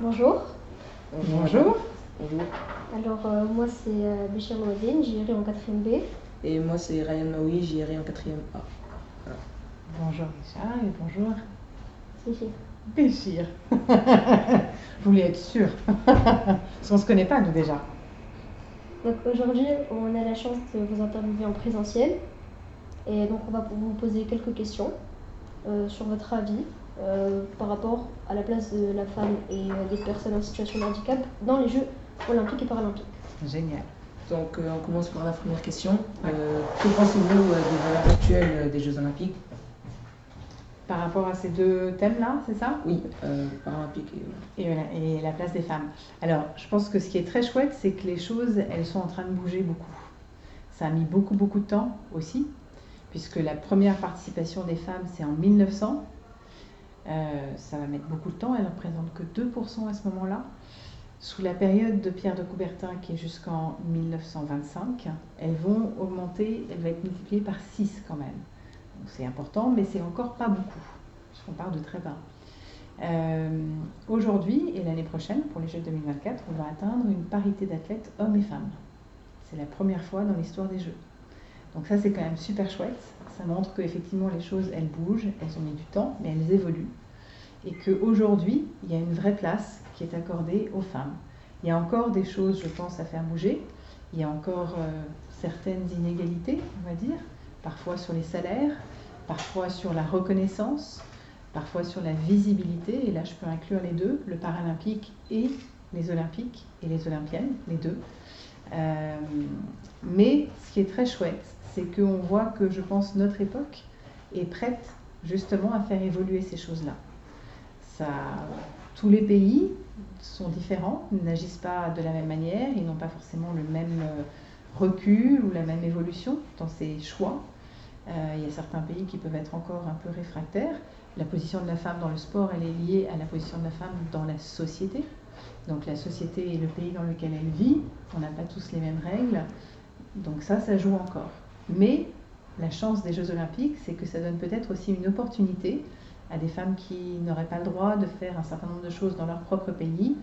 Bonjour. Bonjour. Bonjour. Alors, moi, c'est Béchir Moadine, JRI en 4e B. Et moi, c'est Ryan Maui, JRI en 4e A. Voilà. Bonjour Richard et bonjour Béchir. Béchir. Je voulais être sûre. Parce qu'on ne se connaît pas, nous, déjà. Donc, aujourd'hui, on a la chance de vous interviewer en présentiel. Et donc, on va vous poser quelques questions sur votre avis par rapport à la place de la femme et des personnes en situation de handicap dans les Jeux olympiques et paralympiques. Génial. Donc, on commence par la première question. Que pensez-vous des valeurs actuelles des Jeux olympiques? Par rapport à ces deux thèmes-là, c'est ça? Oui, paralympiques et la place des femmes. Alors, je pense que ce qui est très chouette, c'est que les choses, elles sont en train de bouger beaucoup. Ça a mis beaucoup de temps aussi, puisque la première participation des femmes, c'est en 1900. Ça va mettre beaucoup de temps, elles ne représentent que 2% à ce moment-là. Sous la période de Pierre de Coubertin, qui est jusqu'en 1925, elles vont augmenter, elles vont être multipliées par 6 quand même. Donc c'est important, mais c'est encore pas beaucoup. On part de très bas. Aujourd'hui et l'année prochaine, pour les Jeux 2024, on va atteindre une parité d'athlètes hommes et femmes. C'est la première fois dans l'histoire des Jeux. Donc ça, c'est quand même super chouette. Ça montre qu'effectivement, les choses, elles bougent, elles ont mis du temps, mais elles évoluent. Et qu'aujourd'hui, il y a une vraie place qui est accordée aux femmes. Il y a encore des choses, je pense, à faire bouger. Il y a encore certaines inégalités, on va dire, parfois sur les salaires, parfois sur la reconnaissance, parfois sur la visibilité. Et là, je peux inclure les deux, le paralympique et les olympiques et les olympiennes, les deux. Mais ce qui est très chouette, c'est qu'on voit que, je pense, notre époque est prête justement à faire évoluer ces choses-là. Tous les pays sont différents, n'agissent pas de la même manière, ils n'ont pas forcément le même recul ou la même évolution dans ces choix. Il y a certains pays qui peuvent être encore un peu réfractaires. La position de la femme dans le sport, elle est liée à la position de la femme dans la société. Donc la société est le pays dans lequel elle vit, on n'a pas tous les mêmes règles, donc ça joue encore. Mais la chance des Jeux Olympiques, c'est que ça donne peut-être aussi une opportunité à des femmes qui n'auraient pas le droit de faire un certain nombre de choses dans leur propre pays,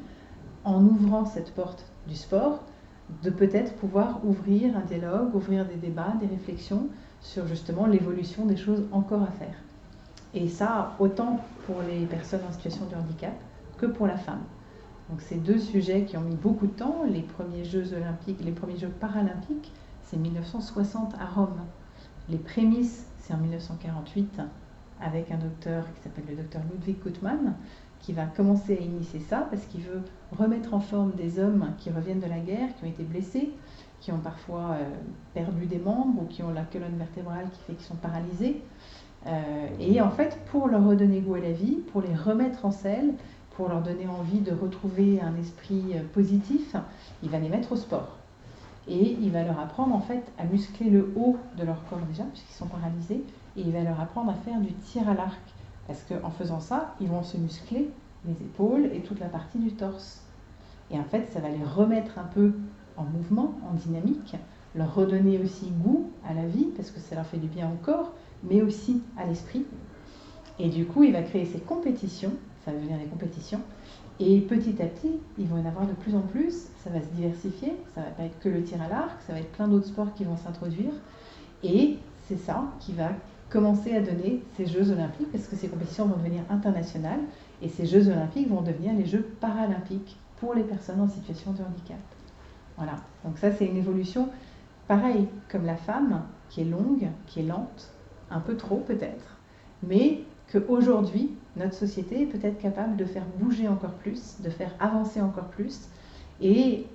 en ouvrant cette porte du sport, de peut-être pouvoir ouvrir un dialogue, ouvrir des débats, des réflexions sur justement l'évolution des choses encore à faire. Et ça, autant pour les personnes en situation de handicap que pour la femme. Donc c'est deux sujets qui ont mis beaucoup de temps. Les premiers Jeux olympiques, les premiers Jeux paralympiques, c'est 1960 à Rome. Les prémices, c'est en 1948, avec un docteur qui s'appelle le docteur Ludwig Guttmann, qui va commencer à initier ça parce qu'il veut remettre en forme des hommes qui reviennent de la guerre, qui ont été blessés, qui ont parfois perdu des membres ou qui ont la colonne vertébrale qui fait qu'ils sont paralysés. Et en fait, pour leur redonner goût à la vie, pour les remettre en selle, pour leur donner envie de retrouver un esprit positif, il va les mettre au sport. Et il va leur apprendre en fait à muscler le haut de leur corps déjà, puisqu'ils sont paralysés, et il va leur apprendre à faire du tir à l'arc. Parce qu'en faisant ça, ils vont se muscler les épaules et toute la partie du torse. Et en fait, ça va les remettre un peu en mouvement, en dynamique, leur redonner aussi goût à la vie, parce que ça leur fait du bien au corps, mais aussi à l'esprit. Et du coup, il va créer ces compétitions, ça va devenir des compétitions, et petit à petit, ils vont en avoir de plus en plus, ça va se diversifier, ça va pas être que le tir à l'arc, ça va être plein d'autres sports qui vont s'introduire, et c'est ça qui va commencer à donner ces Jeux Olympiques, parce que ces compétitions vont devenir internationales, et ces Jeux Olympiques vont devenir les Jeux Paralympiques pour les personnes en situation de handicap. Voilà, donc ça c'est une évolution pareille comme la femme, qui est longue, qui est lente, un peu trop peut-être, mais qu'aujourd'hui, notre société est peut-être capable de faire bouger encore plus, de faire avancer encore plus. Et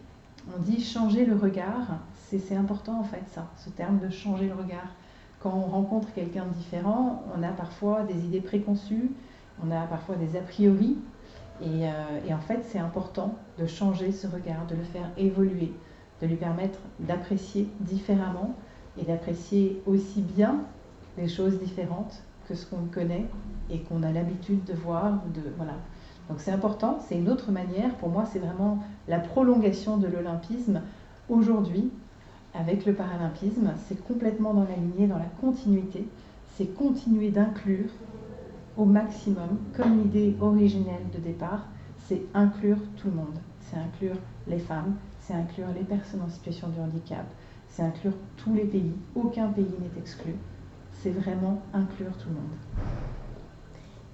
on dit changer le regard, c'est important en fait ça, ce terme de changer le regard. Quand on rencontre quelqu'un de différent, on a parfois des idées préconçues, on a parfois des a priori. Et en fait, c'est important de changer ce regard, de le faire évoluer, de lui permettre d'apprécier différemment et d'apprécier aussi bien les choses différentes que ce qu'on connaît et qu'on a l'habitude de voir. Voilà. Donc c'est important, c'est une autre manière. Pour moi, c'est vraiment la prolongation de l'olympisme aujourd'hui avec le paralympisme. C'est complètement dans la lignée, dans la continuité. C'est continuer d'inclure au maximum, comme l'idée originelle de départ, c'est inclure tout le monde. C'est inclure les femmes, c'est inclure les personnes en situation de handicap, c'est inclure tous les pays. Aucun pays n'est exclu. C'est vraiment inclure tout le monde.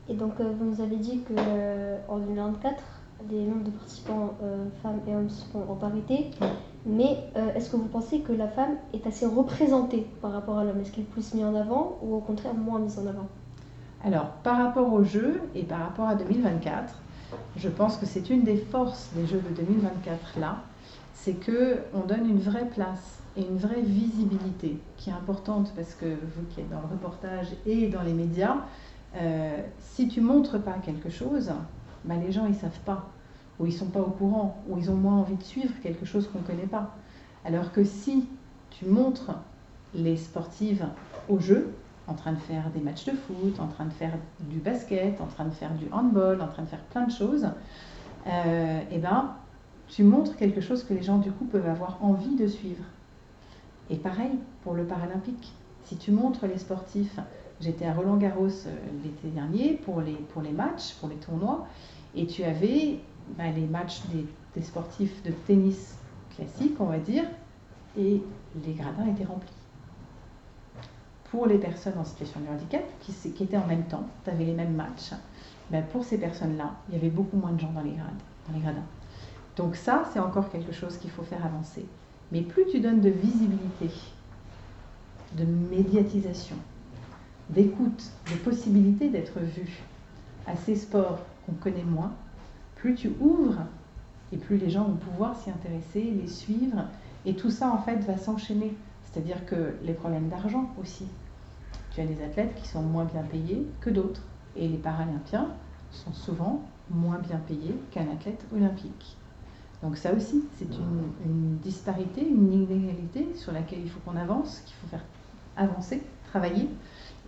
Et donc, vous nous avez dit qu'en 2024, les nombres de participants femmes et hommes seront en parité. Mais est-ce que vous pensez que la femme est assez représentée par rapport à l'homme? Est-ce qu'elle est plus mise en avant ou au contraire moins mise en avant? Alors, par rapport aux Jeux et par rapport à 2024, je pense que c'est une des forces des Jeux de 2024 là, c'est qu'on donne une vraie place et une vraie visibilité qui est importante parce que vous qui êtes dans le reportage et dans les médias, si tu montres pas quelque chose, ben les gens ils savent pas, ou ils sont pas au courant, ou ils ont moins envie de suivre quelque chose qu'on connaît pas. Alors que si tu montres les sportives au jeu, en train de faire des matchs de foot, en train de faire du basket, en train de faire du handball, en train de faire plein de choses, et ben tu montres quelque chose que les gens du coup peuvent avoir envie de suivre. Et pareil pour le paralympique. Si tu montres les sportifs, j'étais à Roland-Garros l'été dernier pour les matchs, pour les tournois, et tu avais les matchs des sportifs de tennis classique, on va dire, et les gradins étaient remplis. Pour les personnes en situation de handicap, qui étaient en même temps, tu avais les mêmes matchs, pour ces personnes-là, il y avait beaucoup moins de gens dans les gradins. Donc ça, c'est encore quelque chose qu'il faut faire avancer. Mais plus tu donnes de visibilité, de médiatisation, d'écoute, de possibilité d'être vu à ces sports qu'on connaît moins, plus tu ouvres et plus les gens vont pouvoir s'y intéresser, les suivre. Et tout ça, en fait, va s'enchaîner. C'est-à-dire que les problèmes d'argent aussi. Tu as des athlètes qui sont moins bien payés que d'autres. Et les Paralympiens sont souvent moins bien payés qu'un athlète olympique. Donc ça aussi, c'est une disparité, une inégalité sur laquelle il faut qu'on avance, qu'il faut faire avancer, travailler.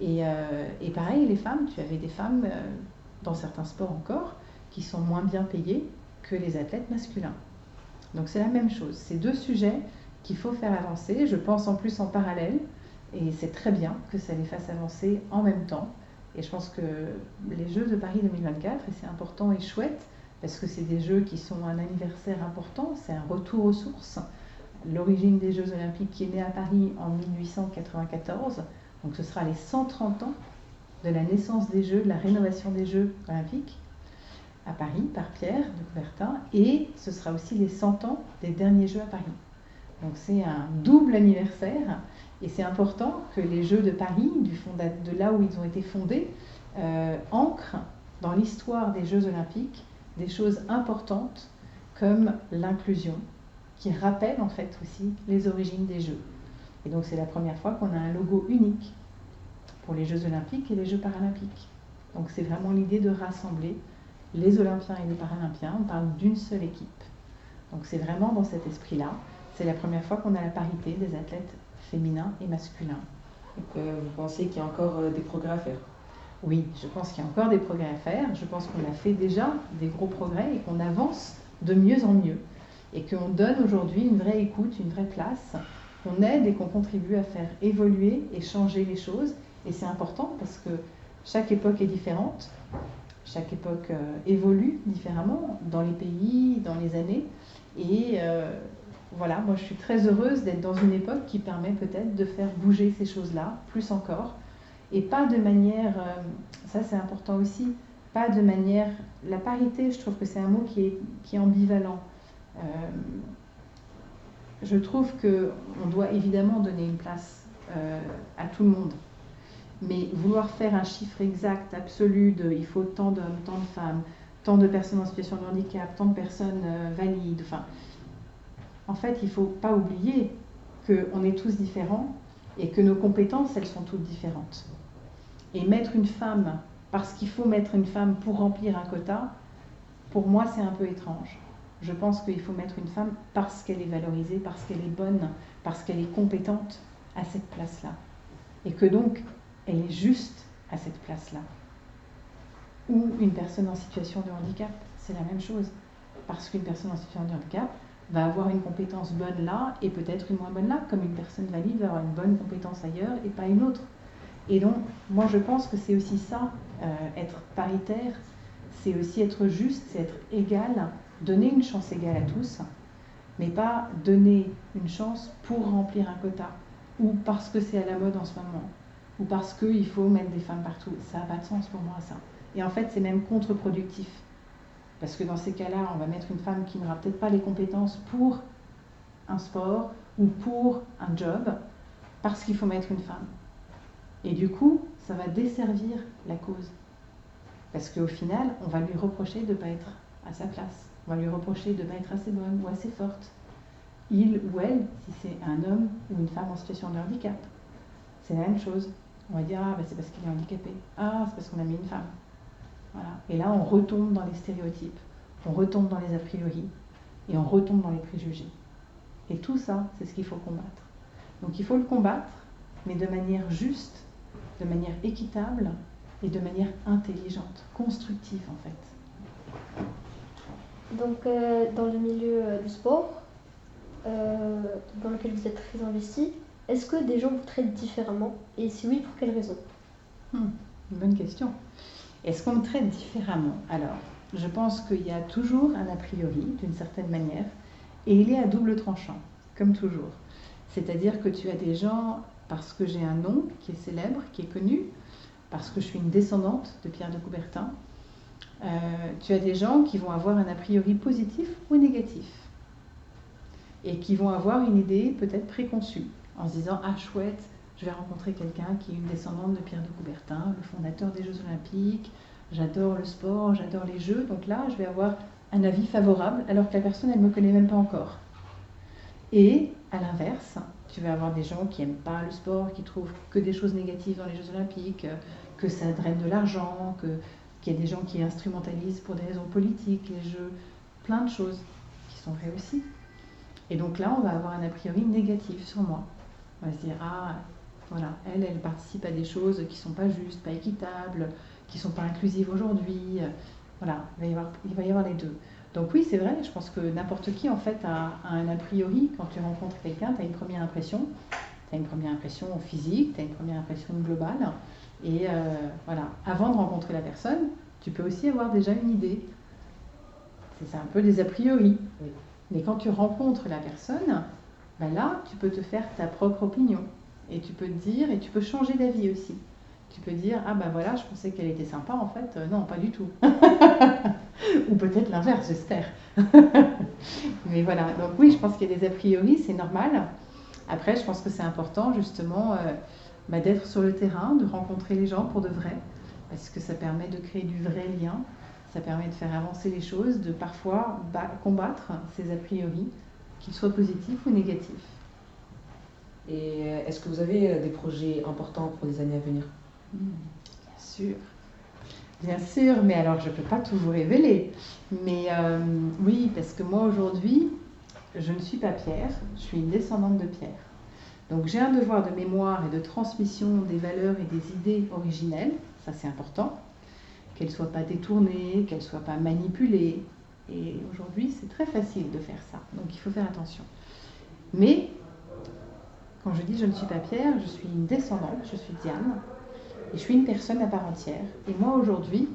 Et pareil, les femmes, tu avais des femmes, dans certains sports encore, qui sont moins bien payées que les athlètes masculins. Donc c'est la même chose. C'est deux sujets qu'il faut faire avancer. Je pense en plus en parallèle, et c'est très bien que ça les fasse avancer en même temps. Et je pense que les Jeux de Paris 2024, et c'est important et chouette, parce que c'est des Jeux qui sont un anniversaire important, c'est un retour aux sources. L'origine des Jeux Olympiques qui est née à Paris en 1894, donc ce sera les 130 ans de la naissance des Jeux, de la rénovation des Jeux Olympiques à Paris par Pierre de Coubertin, et ce sera aussi les 100 ans des derniers Jeux à Paris. Donc c'est un double anniversaire, et c'est important que les Jeux de Paris, de là où ils ont été fondés, ancrent dans l'histoire des Jeux Olympiques des choses importantes comme l'inclusion, qui rappelle en fait aussi les origines des Jeux. Et donc c'est la première fois qu'on a un logo unique pour les Jeux Olympiques et les Jeux Paralympiques. Donc c'est vraiment l'idée de rassembler les Olympiens et les Paralympiens, on parle d'une seule équipe. Donc c'est vraiment dans cet esprit-là. C'est la première fois qu'on a la parité des athlètes féminins et masculins. Donc, vous pensez qu'il y a encore des progrès à faire? Oui, je pense qu'il y a encore des progrès à faire. Je pense qu'on a fait déjà des gros progrès et qu'on avance de mieux en mieux. Et qu'on donne aujourd'hui une vraie écoute, une vraie place, qu'on aide et qu'on contribue à faire évoluer et changer les choses. Et c'est important parce que chaque époque est différente. Chaque époque évolue différemment dans les pays, dans les années. Et voilà, moi je suis très heureuse d'être dans une époque qui permet peut-être de faire bouger ces choses-là, plus encore. Et pas de manière, ça c'est important aussi, pas de manière, la parité, je trouve que c'est un mot qui est ambivalent. Je trouve qu'on doit évidemment donner une place à tout le monde. Mais vouloir faire un chiffre exact, absolu, de il faut tant d'hommes, tant de femmes, tant de personnes en situation de handicap, tant de personnes valides, enfin, en fait, il ne faut pas oublier qu'on est tous différents et que nos compétences, elles sont toutes différentes. Et mettre une femme, parce qu'il faut mettre une femme pour remplir un quota, pour moi, c'est un peu étrange. Je pense qu'il faut mettre une femme parce qu'elle est valorisée, parce qu'elle est bonne, parce qu'elle est compétente à cette place-là. Et que donc, elle est juste à cette place-là. Ou une personne en situation de handicap, c'est la même chose. Parce qu'une personne en situation de handicap va avoir une compétence bonne là et peut-être une moins bonne là, comme une personne valide va avoir une bonne compétence ailleurs et pas une autre. Et donc, moi je pense que c'est aussi ça, être paritaire, c'est aussi être juste, c'est être égal, donner une chance égale à tous, mais pas donner une chance pour remplir un quota, ou parce que c'est à la mode en ce moment, ou parce qu'il faut mettre des femmes partout. Ça n'a pas de sens pour moi, ça. Et en fait, c'est même contre-productif. Parce que dans ces cas-là, on va mettre une femme qui n'aura peut-être pas les compétences pour un sport ou pour un job, parce qu'il faut mettre une femme. Et du coup, ça va desservir la cause. Parce qu'au final, on va lui reprocher de ne pas être à sa place. On va lui reprocher de ne pas être assez bonne ou assez forte. Il ou elle, si c'est un homme ou une femme en situation de handicap, c'est la même chose. On va dire, ah, ben c'est parce qu'il est handicapé. Ah, c'est parce qu'on a mis une femme. Voilà. Et là, on retombe dans les stéréotypes, on retombe dans les a priori, et on retombe dans les préjugés. Et tout ça, c'est ce qu'il faut combattre. Donc il faut le combattre, mais de manière juste, de manière équitable et de manière intelligente, constructive en fait. Donc dans le milieu du sport, dans lequel vous êtes très investi, est-ce que des gens vous traitent différemment? Et si oui, pour quelles raisons? Une bonne question. Est-ce qu'on me traite différemment? Alors, je pense qu'il y a toujours un a priori, d'une certaine manière, et il est à double tranchant, comme toujours. C'est-à-dire que tu as des gens, parce que j'ai un nom qui est célèbre, qui est connu, parce que je suis une descendante de Pierre de Coubertin, tu as des gens qui vont avoir un a priori positif ou négatif, et qui vont avoir une idée peut-être préconçue, en se disant « Ah chouette, je vais rencontrer quelqu'un qui est une descendante de Pierre de Coubertin, le fondateur des Jeux Olympiques, j'adore le sport, j'adore les jeux, donc là je vais avoir un avis favorable, alors que la personne elle ne me connaît même pas encore. » Et à l'inverse, tu vas avoir des gens qui n'aiment pas le sport, qui trouvent que des choses négatives dans les Jeux Olympiques, que ça draine de l'argent, qu'il y a des gens qui instrumentalisent pour des raisons politiques les Jeux, plein de choses qui sont vraies aussi. Et donc là, on va avoir un a priori négatif sur moi. On va se dire, ah, voilà, elle participe à des choses qui ne sont pas justes, pas équitables, qui ne sont pas inclusives aujourd'hui. Voilà, il va y avoir les deux. Donc oui, c'est vrai, je pense que n'importe qui, en fait, a un a priori. Quand tu rencontres quelqu'un, tu as une première impression. Tu as une première impression physique, tu as une première impression globale. Et voilà, avant de rencontrer la personne, tu peux aussi avoir déjà une idée. C'est un peu des a priori. Oui. Mais quand tu rencontres la personne, ben là, tu peux te faire ta propre opinion. Et tu peux te dire, et tu peux changer d'avis aussi. Tu peux dire, ah ben voilà, je pensais qu'elle était sympa, en fait, non, pas du tout. Ou peut-être l'inverse, j'espère. Mais voilà, donc oui, je pense qu'il y a des a priori, c'est normal. Après, je pense que c'est important, justement, d'être sur le terrain, de rencontrer les gens pour de vrai, parce que ça permet de créer du vrai lien. Ça permet de faire avancer les choses, de parfois combattre ces a priori, qu'ils soient positifs ou négatifs. Et est-ce que vous avez des projets importants pour les années à venir? Bien sûr. Bien sûr, mais alors je ne peux pas tout vous révéler. Mais oui, parce que moi aujourd'hui, je ne suis pas Pierre, je suis une descendante de Pierre. Donc j'ai un devoir de mémoire et de transmission des valeurs et des idées originelles, ça c'est important. Qu'elles ne soient pas détournées, qu'elles ne soient pas manipulées. Et aujourd'hui, c'est très facile de faire ça. Donc il faut faire attention. Mais, quand je dis je ne suis pas Pierre, je suis une descendante, je suis Diane. Et je suis une personne à part entière. Et moi, aujourd'hui,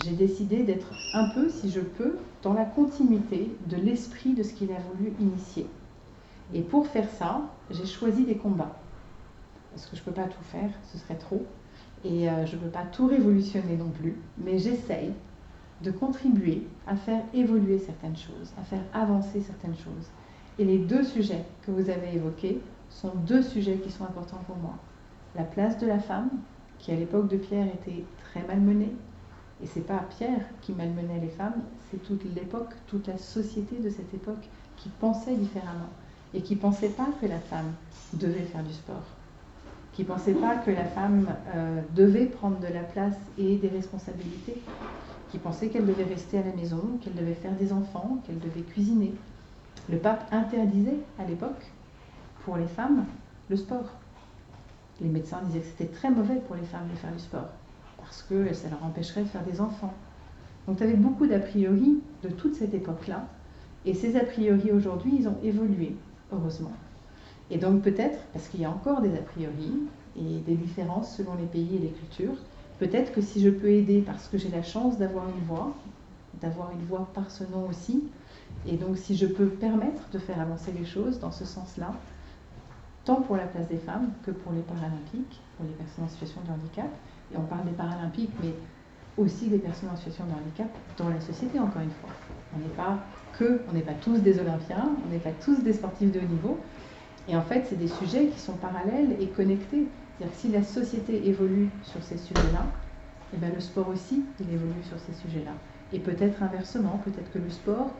j'ai décidé d'être un peu, si je peux, dans la continuité de l'esprit de ce qu'il a voulu initier. Et pour faire ça, j'ai choisi des combats. Parce que je ne peux pas tout faire, ce serait trop. Et je ne peux pas tout révolutionner non plus, mais j'essaye de contribuer à faire évoluer certaines choses, à faire avancer certaines choses. Et les deux sujets que vous avez évoqués sont deux sujets qui sont importants pour moi. La place de la femme, qui à l'époque de Pierre était très malmenée, et c'est pas Pierre qui malmenait les femmes, c'est toute l'époque, toute la société de cette époque qui pensait différemment, et qui ne pensait pas que la femme devait faire du sport. Qui ne pensaient pas que la femme devait prendre de la place et des responsabilités, qui pensaient qu'elle devait rester à la maison, qu'elle devait faire des enfants, qu'elle devait cuisiner. Le pape interdisait à l'époque, pour les femmes, le sport. Les médecins disaient que c'était très mauvais pour les femmes de faire du sport, parce que ça leur empêcherait de faire des enfants. Donc tu avais beaucoup d'a priori de toute cette époque-là, et ces a priori aujourd'hui, ils ont évolué, heureusement. Et donc peut-être, parce qu'il y a encore des a priori et des différences selon les pays et les cultures, Peut-être que si je peux aider parce que j'ai la chance d'avoir une voix par ce nom aussi, et donc si je peux permettre de faire avancer les choses dans ce sens-là, tant pour la place des femmes que pour les Paralympiques, pour les personnes en situation de handicap, et on parle des Paralympiques, mais aussi des personnes en situation de handicap dans la société, encore une fois. On n'est pas tous des Olympiens, on n'est pas tous des sportifs de haut niveau, et en fait, c'est des sujets qui sont parallèles et connectés. C'est-à-dire que si la société évolue sur ces sujets-là, et bien le sport aussi, il évolue sur ces sujets-là. Et peut-être inversement, peut-être que le sport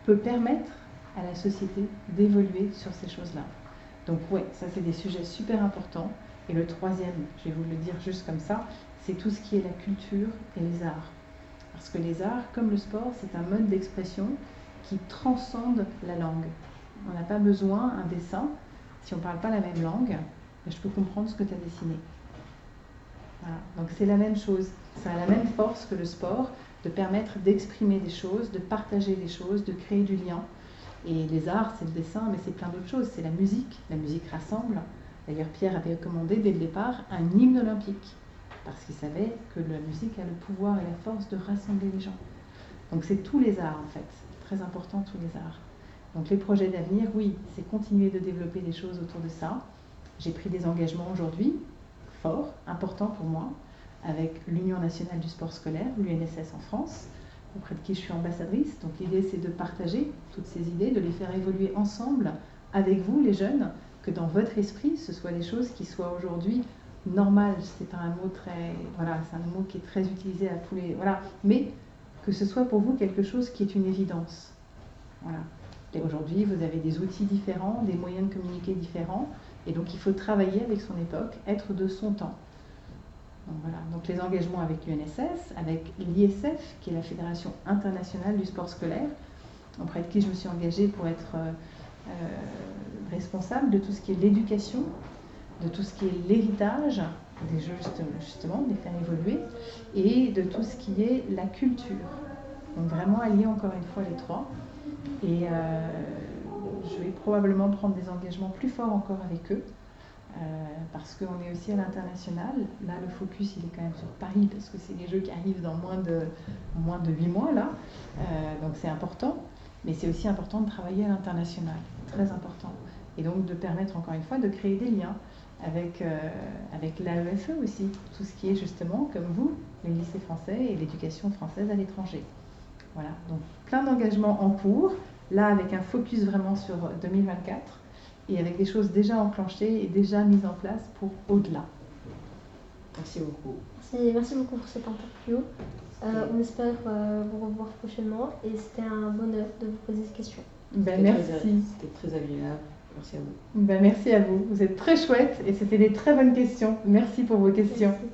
peut permettre à la société d'évoluer sur ces choses-là. Donc ouais, ça c'est des sujets super importants. Et le troisième, je vais vous le dire juste comme ça, c'est tout ce qui est la culture et les arts. Parce que les arts, comme le sport, c'est un mode d'expression qui transcende la langue. On n'a pas besoin, un dessin, si on ne parle pas la même langue, je peux comprendre ce que tu as dessiné. Voilà. Donc c'est la même chose, ça a la même force que le sport, de permettre d'exprimer des choses, de partager des choses, de créer du lien. Et les arts, c'est le dessin, mais c'est plein d'autres choses, c'est la musique rassemble. D'ailleurs, Pierre avait recommandé dès le départ un hymne olympique, parce qu'il savait que la musique a le pouvoir et la force de rassembler les gens. Donc c'est tous les arts en fait, c'est très important tous les arts. Donc les projets d'avenir, oui, c'est continuer de développer des choses autour de ça. J'ai pris des engagements aujourd'hui, forts, importants pour moi, avec l'Union nationale du sport scolaire, l'UNSS en France, auprès de qui je suis ambassadrice. Donc l'idée c'est de partager toutes ces idées, de les faire évoluer ensemble avec vous les jeunes, que dans votre esprit ce soit des choses qui soient aujourd'hui normales. C'est un mot c'est un mot qui est très utilisé à tous les, mais que ce soit pour vous quelque chose qui est une évidence. Voilà. Et aujourd'hui vous avez des outils différents, des moyens de communiquer différents, et donc il faut travailler avec son époque, être de son temps. Donc voilà, donc les engagements avec l'UNSS, avec l'ISF, qui est la Fédération internationale du sport scolaire, auprès de qui je me suis engagée pour être responsable de tout ce qui est l'éducation, de tout ce qui est l'héritage des jeux, justement, de les faire évoluer, et de tout ce qui est la culture. Donc vraiment allier encore une fois les trois. Et je vais probablement prendre des engagements plus forts encore avec eux, parce qu'on est aussi à l'international. Là, le focus, il est quand même sur Paris, parce que c'est les Jeux qui arrivent dans moins de 8 mois, là. Donc c'est important, mais c'est aussi important de travailler à l'international, très important. Et donc de permettre, encore une fois, de créer des liens avec l'AEFE aussi, tout ce qui est justement, comme vous, les lycées français et l'éducation française à l'étranger. Voilà, donc plein d'engagements en cours, là avec un focus vraiment sur 2024, et avec des choses déjà enclenchées et déjà mises en place pour au-delà. Merci beaucoup. Merci beaucoup pour cette interview. On espère vous revoir prochainement, et c'était un bonheur de vous poser ces questions. Merci. C'était très agréable. Merci à vous. Merci à vous. Vous êtes très chouette et c'était des très bonnes questions. Merci pour vos questions. Merci.